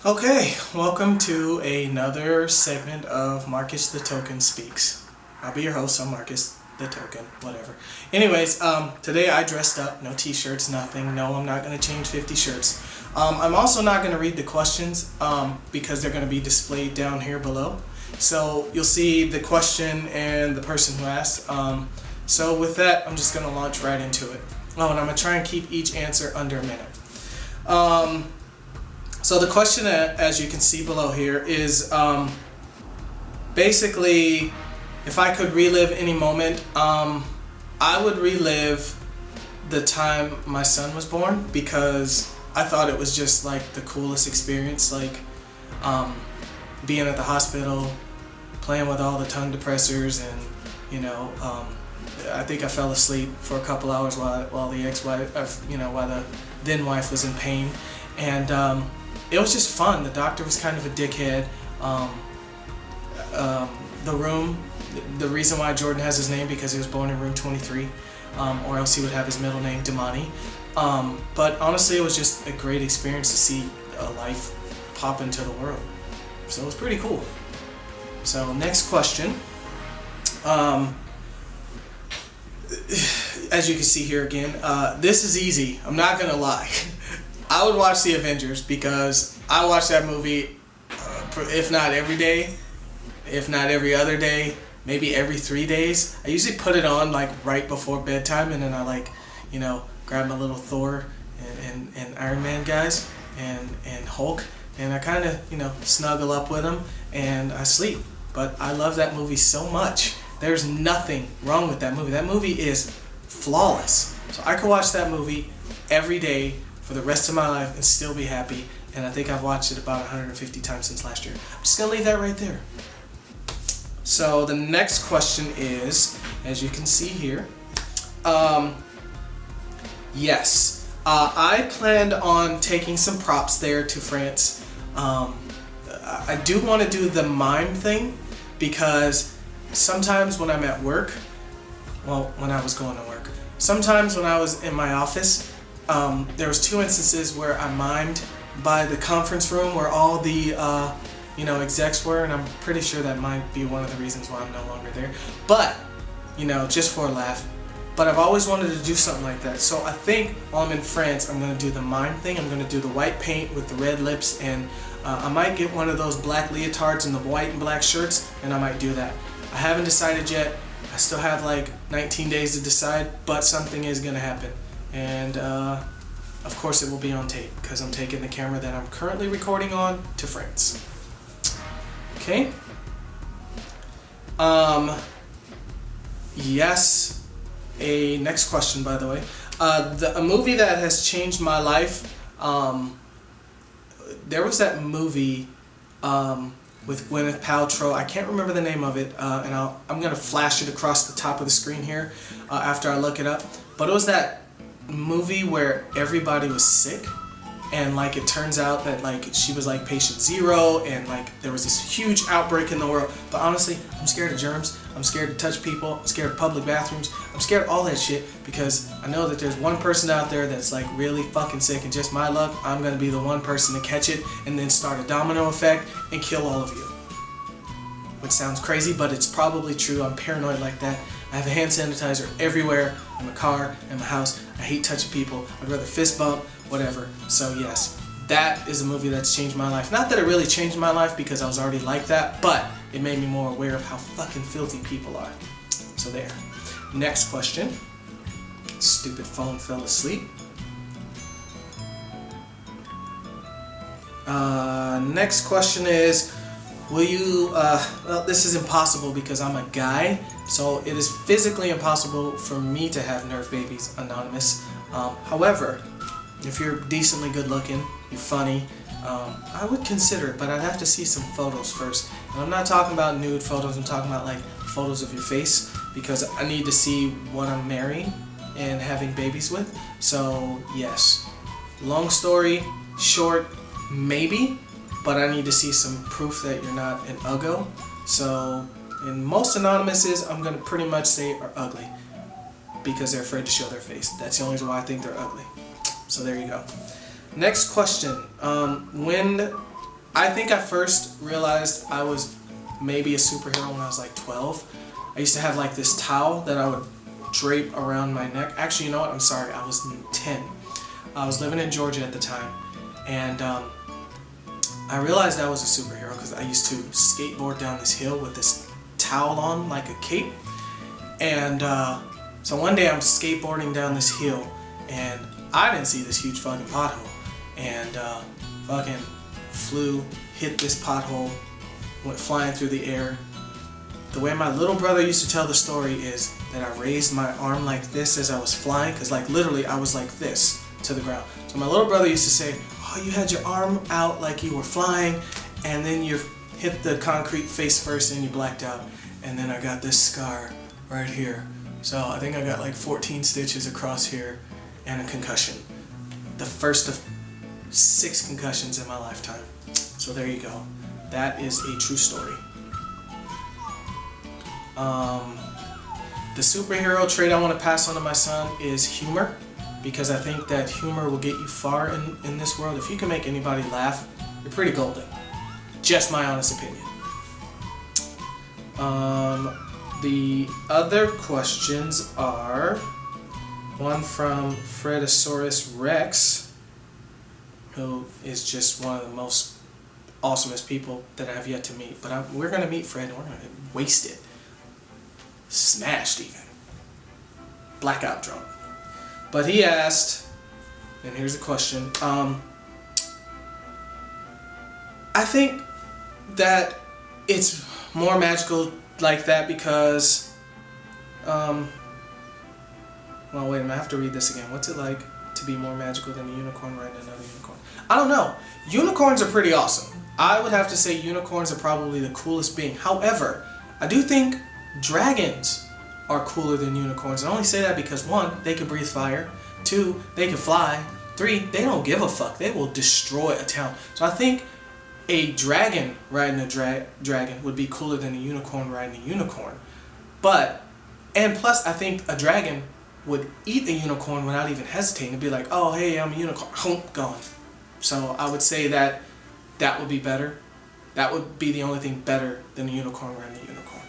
Okay, welcome to another segment of Marcus the Token Speaks. I'll be your host, I'm Marcus the Token, whatever. Anyways, today I dressed up, no t-shirts, nothing. No, I'm not going to change 50 shirts. I'm also not going to read the questions because they're going to be displayed down here below. So you'll see the question and the person who asked. So with that, I'm just going to launch right into it. Oh, and I'm going to try and keep each answer under a minute. So the question, as you can see below here, is basically, if I could relive any moment, I would relive the time my son was born, because I thought it was just like the coolest experience, like being at the hospital, playing with all the tongue depressors, and I think I fell asleep for a couple hours while the ex-wife, while the then wife was in pain, and it was just fun. The doctor was kind of a dickhead. The room, the reason why Jordan has his name, because he was born in room 23, or else he would have his middle name Damani. But honestly, it was just a great experience to see a life pop into the world. So it was pretty cool. So next question. As you can see here again, this is easy. I'm not gonna lie. I would watch The Avengers because I watch that movie, if not every day, if not every other day, maybe every 3 days. I usually put it on like right before bedtime, and then I grab my little Thor and Iron Man guys and Hulk, and I kind of snuggle up with them and I sleep. But I love that movie so much. There's nothing wrong with that movie. That movie is flawless. So I could watch that movie every day for the rest of my life and still be happy, and I think I've watched it about 150 times since last year. I'm just gonna leave that right there. So the next question is, as you can see here, yes, I planned on taking some props there to France. I do want to do the mime thing, because sometimes when I'm at work, when I was going to work, sometimes when I was in my office, there was 2 instances where I mimed by the conference room where all the execs were, and I'm pretty sure that might be one of the reasons why I'm no longer there. But just for a laugh. But I've always wanted to do something like that. So I think while I'm in France, I'm gonna do the mime thing. I'm gonna do the white paint with the red lips, and I might get one of those black leotards and the white and black shirts, and I might do that. I haven't decided yet. I still have like 19 days to decide, but something is gonna happen. And of course it will be on tape, because I'm taking the camera that I'm currently recording on to France. Okay. Yes. Next question, by the way. A movie that has changed my life. There was that movie with Gwyneth Paltrow. I can't remember the name of it, and I'm gonna flash it across the top of the screen here after I look it up. But it was that movie where everybody was sick, and like it turns out that like she was like patient zero, and like there was this huge outbreak in the world. But honestly, I'm scared of germs, I'm scared to touch people, I'm scared of public bathrooms, I'm scared of all that shit, because I know that there's one person out there that's like really fucking sick, and just my luck, I'm gonna be the one person to catch it and then start a domino effect and kill all of you. Which sounds crazy, but it's probably true. I'm paranoid like that. I have a hand sanitizer everywhere, in my car, in my house. I hate touching people. I'd rather fist bump, whatever. So yes, that is a movie that's changed my life. Not that it really changed my life, because I was already like that, but it made me more aware of how fucking filthy people are. So there. Next question. Stupid phone fell asleep. Next question is, will you, well, this is impossible because I'm a guy, so it is physically impossible for me to have nerve babies, anonymous. However, if you're decently good looking, you're funny, I would consider it, but I'd have to see some photos first. And I'm not talking about nude photos, I'm talking about like photos of your face, because I need to see what I'm marrying and having babies with. So yes, long story short, maybe, but I need to see some proof that you're not an uggo. So, and most anonymouses, I'm gonna pretty much say are ugly, because they're afraid to show their face. That's the only reason why I think they're ugly. So there you go. Next question. When I think I first realized I was maybe a superhero when I was like 12. I used to have like this towel that I would drape around my neck. Actually, you know what? I'm sorry. I was 10. I was living in Georgia at the time, and I realized I was a superhero because I used to skateboard down this hill with this towel on like a cape. And so one day I'm skateboarding down this hill, and I didn't see this huge fucking pothole, and fucking hit this pothole, went flying through the air. The way my little brother used to tell the story is that I raised my arm like this as I was flying, because like literally I was like this to the ground. So my little brother used to say, oh, you had your arm out like you were flying, and then you hit the concrete face first and you blacked out. And then I got this scar right here. So I think I got like 14 stitches across here and a concussion. The first of 6 concussions in my lifetime. So there you go. That is a true story. The superhero trait I want to pass on to my son is humor, because I think that humor will get you far in this world. If you can make anybody laugh, you're pretty golden. Just my honest opinion. The other questions are one from Fredosaurus Rex, who is just one of the most awesomest people that I've yet to meet. But we're going to meet Fred, and we're going to waste it. Smashed even. Blackout drunk. But he asked, and here's the question, I think that it's more magical like that because, well, wait a minute, I have to read this again. What's it like to be more magical than a unicorn riding another unicorn? I don't know. Unicorns are pretty awesome. I would have to say unicorns are probably the coolest being. However, I do think dragons are cooler than unicorns. I only say that because 1, they can breathe fire. 2, they can fly. 3, they don't give a fuck. They will destroy a town. So I think a dragon riding a dragon would be cooler than a unicorn riding a unicorn. And plus I think a dragon would eat a unicorn without even hesitating. It'd be like, oh hey, I'm a unicorn. Gone. So I would say that would be better. That would be the only thing better than a unicorn riding a unicorn.